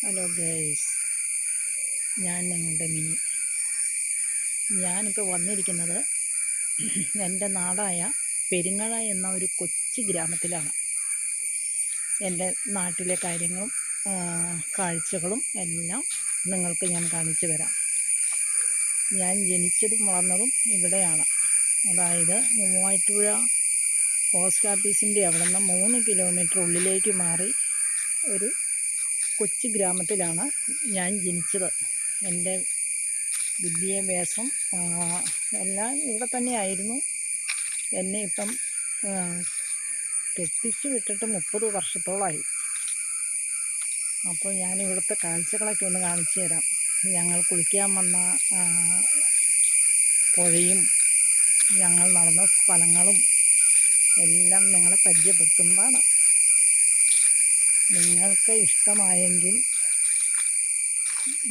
Hello guys, ഞാൻ നിങ്ങളുടെ mini. ഞാനിപ്പോൾ വന്നിരിക്കുന്നത് എൻ്റെ നാടായ പെരിങ്ങഴ എന്ന ഒരു കൊച്ചു ഗ്രാമത്തിലാണ്. എൻ്റെ നാട്ടിലെ കാര്യങ്ങളും കാഴ്ചകളും എല്ലാം നിങ്ങൾക്ക് ഞാൻ കാണിച്ചു തരാം. ഞാൻ ജനിച്ചതും വളർന്നതും ഇവിടെയാണ്. അതായത് മൂവാറ്റുപുഴ പോസ്റ്റ് ഓഫീസിൻ്റെ അവിടെ നിന്ന് 3 കിലോമീറ്റർ ഉള്ളിലേക്ക് മാറി ഒരു കൊച്ചു ഗ്രാമത്തിലാണ് ഞാൻ ജനിച്ചത്. എൻ്റെ വിദ്യാഭ്യാസം എല്ലാം ഇവിടെ തന്നെയായിരുന്നു. എന്നെ ഇപ്പം കെട്ടിച്ചു വിട്ടിട്ട് 30 വർഷത്തോളമായി. അപ്പോൾ ഞാനിവിടുത്തെ കാഴ്ചകളൊക്കെ ഒന്ന് കാണിച്ചു തരാം. ഞങ്ങൾ കുളിക്കാൻ വന്ന പുഴയും ഞങ്ങൾ നടന്ന സ്ഥലങ്ങളും എല്ലാം നിങ്ങളെ പരിചയപ്പെടുത്തുന്നതാണ്. നിങ്ങൾക്ക് ഇഷ്ടമായെങ്കിൽ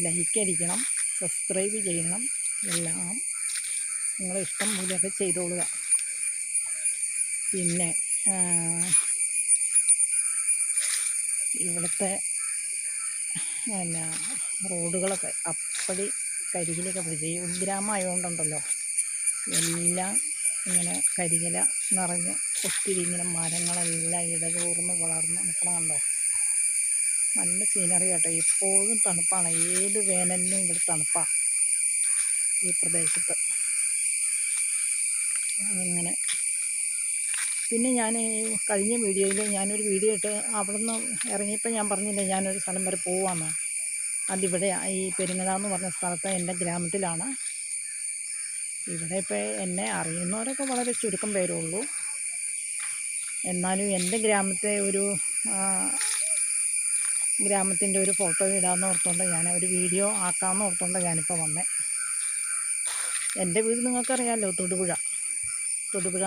ലൈക്ക് അടിക്കണം, സബ്സ്ക്രൈബ് ചെയ്യണം. എല്ലാം നിങ്ങളെ ഇഷ്ടം പോലെയൊക്കെ ചെയ്തോളുക. പിന്നെ ഇവിടുത്തെ റോഡുകളൊക്കെ അപ്പടി കരികിലൊക്കെ പിടിച്ച് ഈ ഉൾഗ്രാമമായതുകൊണ്ടുണ്ടല്ലോ, എല്ലാം ഇങ്ങനെ കരികില നിറഞ്ഞ് ഒത്തിരി ഇങ്ങനെ മരങ്ങളെല്ലാം ഇടതൂർന്ന് വളർന്ന് നിൽക്കണം. കണ്ടോ, നല്ല സീനറി കേട്ടോ. എപ്പോഴും തണുപ്പാണ്, ഏത് വേനലിനും ഇവിടെ തണുപ്പാണ് ഈ പ്രദേശത്ത്. അങ്ങനെ പിന്നെ ഞാൻ കഴിഞ്ഞ വീഡിയോയിൽ ഞാനൊരു വീഡിയോ ഇട്ട് അവിടെ നിന്ന് ഇറങ്ങിയപ്പോൾ ഞാൻ പറഞ്ഞില്ലേ ഞാനൊരു സ്ഥലം വരെ പോവാമെന്ന്. അതിവിടെ ഈ പെരിങ്ങഴ എന്ന് പറഞ്ഞ സ്ഥലത്ത് എൻ്റെ ഗ്രാമത്തിലാണ്. ഇവിടെ ഇപ്പോൾ എന്നെ അറിയുന്നവരൊക്കെ വളരെ ചുരുക്കം പേരേ ഉള്ളൂ. എന്നാലും എൻ്റെ ഗ്രാമത്തിൻ്റെ ഒരു ഫോട്ടോ ഇടാമെന്ന് ഓർത്തുകൊണ്ട് ഞാൻ ഒരു വീഡിയോ ആക്കാമെന്ന് ഓർത്തുകൊണ്ട് ഞാനിപ്പോൾ വന്നേ. എൻ്റെ വീട് നിങ്ങൾക്കറിയാമല്ലോ, തൊടുപുഴ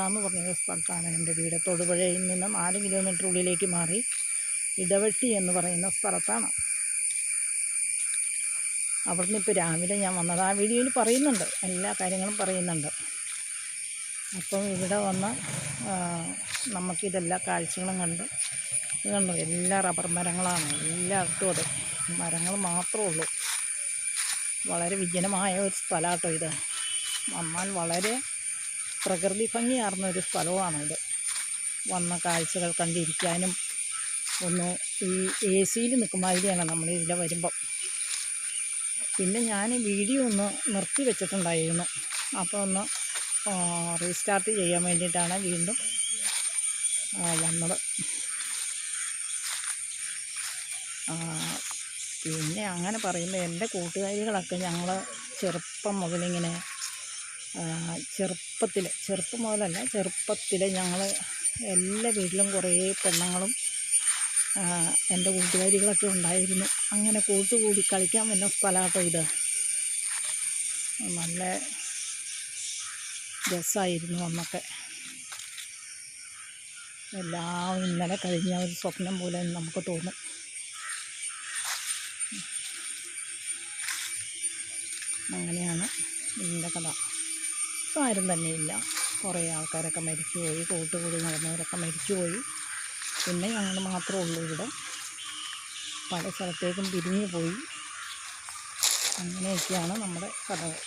എന്ന് പറഞ്ഞ സ്ഥലത്താണ് എൻ്റെ വീട്. തൊടുപുഴയിൽ നിന്ന് 4 കിലോമീറ്റർ ഉള്ളിലേക്ക് മാറി ഇടവെട്ടി എന്ന് പറയുന്ന സ്ഥലത്താണ്. അവിടുന്ന് ഇപ്പോൾ രാവിലെ ഞാൻ വന്നത്. ആ വീഡിയോയിൽ പറയുന്നുണ്ട്, എല്ലാ കാര്യങ്ങളും പറയുന്നുണ്ട്. അപ്പം ഇവിടെ വന്ന് നമുക്കിതെല്ലാ കാഴ്ചകളും കണ്ടു. എല്ലാ റബ്ബർ മരങ്ങളാണ് എല്ലായിടത്തും. അത് മരങ്ങൾ മാത്രമേ ഉള്ളൂ. വളരെ വിജനമായ ഒരു സ്ഥലമാട്ടോ ഇത്. വന്നാൽ വളരെ പ്രകൃതി ഭംഗിയാർന്ന ഒരു സ്ഥലമാണിത്. വന്ന കാഴ്ചകൾ കണ്ടിരിക്കാനും ഒന്ന് ഈ AC-യിൽ നിൽക്കുമാതിരിയാണ് നമ്മളിതിലെ വരുമ്പം. പിന്നെ ഞാൻ വീഡിയോ ഒന്ന് നിർത്തി വെച്ചിട്ടുണ്ടായിരുന്നു. അപ്പോൾ ഒന്ന് റീസ്റ്റാർട്ട് ചെയ്യാൻ വേണ്ടിയിട്ടാണ് വീണ്ടും വന്നത്. പിന്നെ അങ്ങനെ പറയുമ്പോൾ എൻ്റെ കൂട്ടുകാരികളൊക്കെ ഞങ്ങൾ ചെറുപ്പം മുതലിങ്ങനെ ചെറുപ്പത്തിൽ ഞങ്ങൾ എല്ലാ വീട്ടിലും കുറേ പെണ്ണുങ്ങളും എൻ്റെ കൂട്ടുകാരികളൊക്കെ ഉണ്ടായിരുന്നു. അങ്ങനെ കൂട്ടുകൂടി കളിക്കാൻ പറ്റുന്ന സ്ഥലമാട്ടോ ഇത്. നല്ല രസമായിരുന്നു അന്നൊക്കെ. എല്ലാം ഇന്നലെ കഴിഞ്ഞ ഒരു സ്വപ്നം പോലെ നമുക്ക് തോന്നും. അങ്ങനെയാണ് ഇതിൻ്റെ കഥ. ഇപ്പം ആരും തന്നെയില്ല, കുറേ ആൾക്കാരൊക്കെ മരിച്ചുപോയി, കൂട്ടുകൂടി നടന്നവരൊക്കെ മരിച്ചുപോയി. പിന്നെ ഞങ്ങൾ മാത്രമേ ഉള്ളൂ ഇവിടെ. പല സ്ഥലത്തേക്കും പിരിഞ്ഞു പോയി. അങ്ങനെയൊക്കെയാണ് നമ്മുടെ കഥകൾ.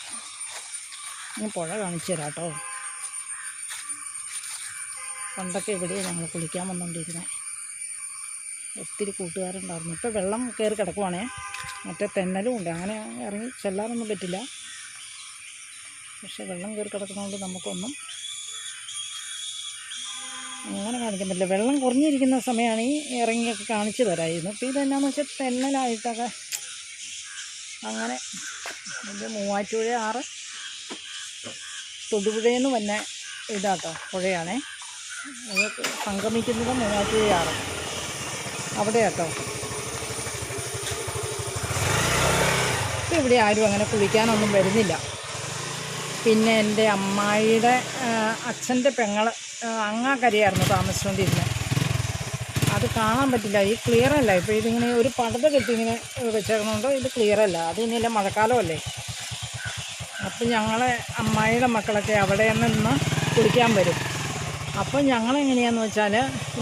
ഞാൻ പുഴ കാണിച്ചു തരാം കേട്ടോ. പണ്ടൊക്കെ ഇവിടെയാണ് ഞങ്ങൾ കുളിക്കാൻ വന്നുകൊണ്ടിരുന്നത്. ഒത്തിരി കൂട്ടുകാരുണ്ടായിരുന്നു. ഇപ്പോൾ വെള്ളം കയറി കിടക്കുവാണേ, മറ്റേ തെന്നലും ഉണ്ട്. അങ്ങനെ ഇറങ്ങി ചെല്ലാനൊന്നും പറ്റില്ല. പക്ഷെ വെള്ളം കയറി കിടക്കുന്നതുകൊണ്ട് നമുക്കൊന്നും അങ്ങനെ കാണിക്കാൻ പറ്റില്ല. വെള്ളം കുറഞ്ഞിരിക്കുന്ന സമയമാണെങ്കിൽ ഇറങ്ങിയൊക്കെ കാണിച്ചു തരാമായിരുന്നു. ഇപ്പോൾ ഇതെന്നാന്ന് വെച്ചാൽ തെന്നലായിട്ടൊക്കെ അങ്ങനെ. ഇത് മൂവാറ്റുപുഴ ആറ് തൊടുപുഴയെന്ന് തന്നെ ഇതാട്ടോ പുഴയാണേ. അത് സംഗമിക്കുന്നത് മൂവാറ്റുപുഴ ആറ് അവിടെയാട്ടോ. ഇപ്പോൾ ഇവിടെ ആരും അങ്ങനെ കുളിക്കാനൊന്നും വരുന്നില്ല. പിന്നെ എൻ്റെ അമ്മായിയുടെ അച്ഛൻ്റെ പെങ്ങൾ അങ്ങാക്കരയായിരുന്നു താമസിച്ചുകൊണ്ടിരുന്നത്. അത് കാണാൻ പറ്റില്ല, ഈ ക്ലിയറല്ല. ഇപ്പോൾ ഇതിങ്ങനെ ഒരു പടത കെട്ടിങ്ങനെ വെച്ചേക്കണോണ്ട് ഇത് ക്ലിയറല്ല. അത് ഇനിയല്ല, മഴക്കാലമല്ലേ. അപ്പം ഞങ്ങളെ അമ്മായിയുടെ മക്കളൊക്കെ അവിടെ നിന്ന് കുളിക്കാൻ വരും. അപ്പം ഞങ്ങളെങ്ങനെയാണെന്ന് വെച്ചാൽ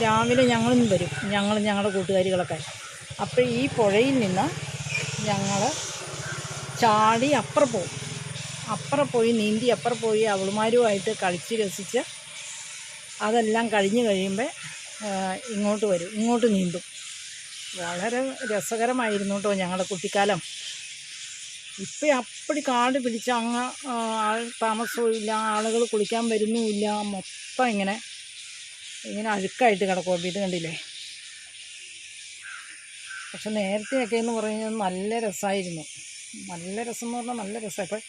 രാവിലെ ഞങ്ങളും വരും, ഞങ്ങളുടെ കൂട്ടുകാരികളൊക്കെ. അപ്പോൾ ഈ പുഴയിൽ നിന്ന് ഞങ്ങൾ ചാടി അപ്പുറം പോയി നീന്തി അപ്പുറം പോയി അവളുമാരുമായിട്ട് കളിച്ച് രസിച്ച് അതെല്ലാം കഴിഞ്ഞ് കഴിയുമ്പോൾ ഇങ്ങോട്ട് വരും, ഇങ്ങോട്ട് നീന്തും. വളരെ രസകരമായിരുന്നു കേട്ടോ ഞങ്ങളുടെ കുട്ടിക്കാലം. ഇപ്പം അപ്പടി കാട് പിടിച്ച അങ്ങ് ആൾ താമസവും ഇല്ല, ആളുകൾ കുളിക്കാൻ വരുന്നുമില്ല, മൊത്തം ഇങ്ങനെ അഴുക്കായിട്ട് കിടക്കും. അപ്പോൾ ഇത് കണ്ടില്ലേ. പക്ഷെ നേരത്തെയൊക്കെ എന്ന് പറയുന്നത് നല്ല രസമായിരുന്നു. നല്ല രസം എന്ന് പറഞ്ഞാൽ നല്ല രസമാണ്. ഇപ്പം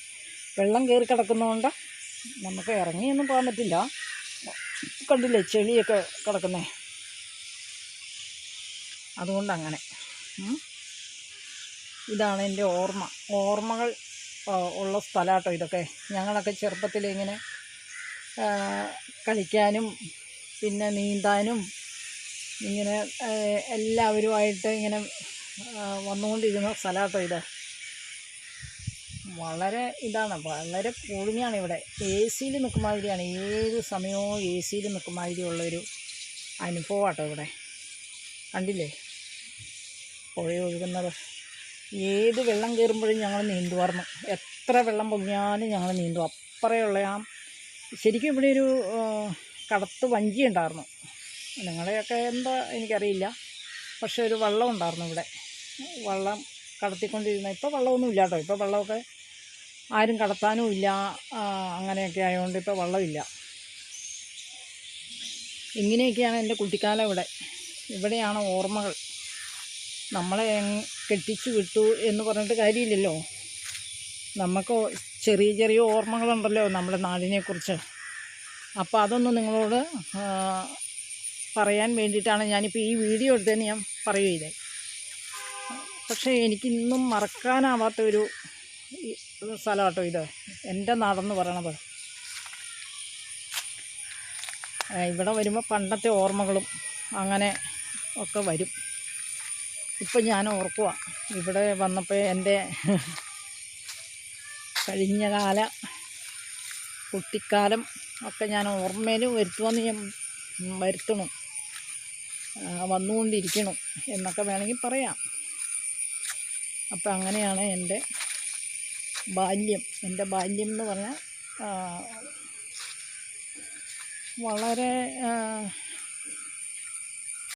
വെള്ളം കയറി കിടക്കുന്നതുകൊണ്ട് നമുക്ക് ഇറങ്ങിയൊന്നും പോകാൻ പറ്റില്ല. കണ്ടില്ലേ ചെളിയൊക്കെ കിടക്കുന്നേ. അതുകൊണ്ടങ്ങനെ. ഇതാണ് എൻ്റെ ഓർമ്മകൾ ഉള്ള സ്ഥലമാട്ടോ ഇതൊക്കെ. ഞങ്ങളൊക്കെ ചെറുപ്പത്തിൽ ഇങ്ങനെ കളിക്കാനും പിന്നെ നീന്താനും ഇങ്ങനെ എല്ലാവരുമായിട്ട് ഇങ്ങനെ വന്നുകൊണ്ടിരുന്ന സ്ഥലമാട്ടോ ഇത്. വളരെ വളരെ കൂളിങ്ങാണ് ഇവിടെ. എ സിയിൽ നിൽക്കും മാതിരിയാണ്, ഏത് സമയവും എ സിയിൽ നിൽക്കും മാതിരിയുള്ളൊരു അനുഭവമാട്ടോ ഇവിടെ. കണ്ടില്ലേ പുഴ ഒഴുകുന്നത്. ഏത് വെള്ളം കയറുമ്പോഴും ഞങ്ങൾ നീന്തുമായിരുന്നു. എത്ര വെള്ളം പൊങ്ങിയാലും ഞങ്ങൾ നീന്തും. അപ്പറയുള്ള ശരിക്കും ഇവിടെ ഒരു കടത്ത് വഞ്ചി ഉണ്ടായിരുന്നു. നിങ്ങളുടെയൊക്കെ എന്താ എനിക്കറിയില്ല, പക്ഷേ ഒരു വള്ളം ഉണ്ടായിരുന്നു ഇവിടെ. വള്ളം കടത്തിക്കൊണ്ടിരുന്ന. ഇപ്പോൾ വള്ളമൊന്നും ഇല്ല കേട്ടോ. ഇപ്പോൾ വെള്ളമൊക്കെ ആരും കടത്താനും ഇല്ല, അങ്ങനെയൊക്കെ ആയതുകൊണ്ട് ഇപ്പോൾ വള്ളമില്ല. ഇങ്ങനെയൊക്കെയാണ് എൻ്റെ കുട്ടിക്കാലം ഇവിടെ. ഇവിടെയാണ് ഓർമ്മകൾ. നമ്മളെ കെട്ടിച്ചു വിട്ടു എന്ന് പറഞ്ഞിട്ട് കാര്യമില്ലല്ലോ. നമുക്ക് ചെറിയ ചെറിയ ഓർമ്മകളുണ്ടല്ലോ നമ്മുടെ നാടിനെക്കുറിച്ച്. അപ്പോൾ അതൊന്ന് നിങ്ങളോട് പറയാൻ വേണ്ടിയിട്ടാണ് ഞാനിപ്പോൾ ഈ വീഡിയോ എടുത്തതെന്ന് ഞാൻ പറയുകയില്ലേ. പക്ഷേ എനിക്കിന്നും മറക്കാനാവാത്തൊരു സ്ഥലം കേട്ടോ ഇത്, എൻ്റെ നാടെന്ന് പറയണത്. ഇവിടെ വരുമ്പോൾ പണ്ടത്തെ ഓർമ്മകളും അങ്ങനെ ഒക്കെ വരും. ഇപ്പം ഞാൻ ഓർക്കുക ഇവിടെ വന്നപ്പോൾ എൻ്റെ കഴിഞ്ഞകാല കുട്ടിക്കാലം ഒക്കെ ഞാൻ ഓർമ്മയിൽ വരുത്തുമെന്ന് ഞാൻ വരുത്തണം, വന്നുകൊണ്ടിരിക്കണം എന്നൊക്കെ വേണമെങ്കിൽ പറയാം. അപ്പം അങ്ങനെയാണ് എൻ്റെ ബാല്യം എന്ന് പറഞ്ഞാൽ വളരെ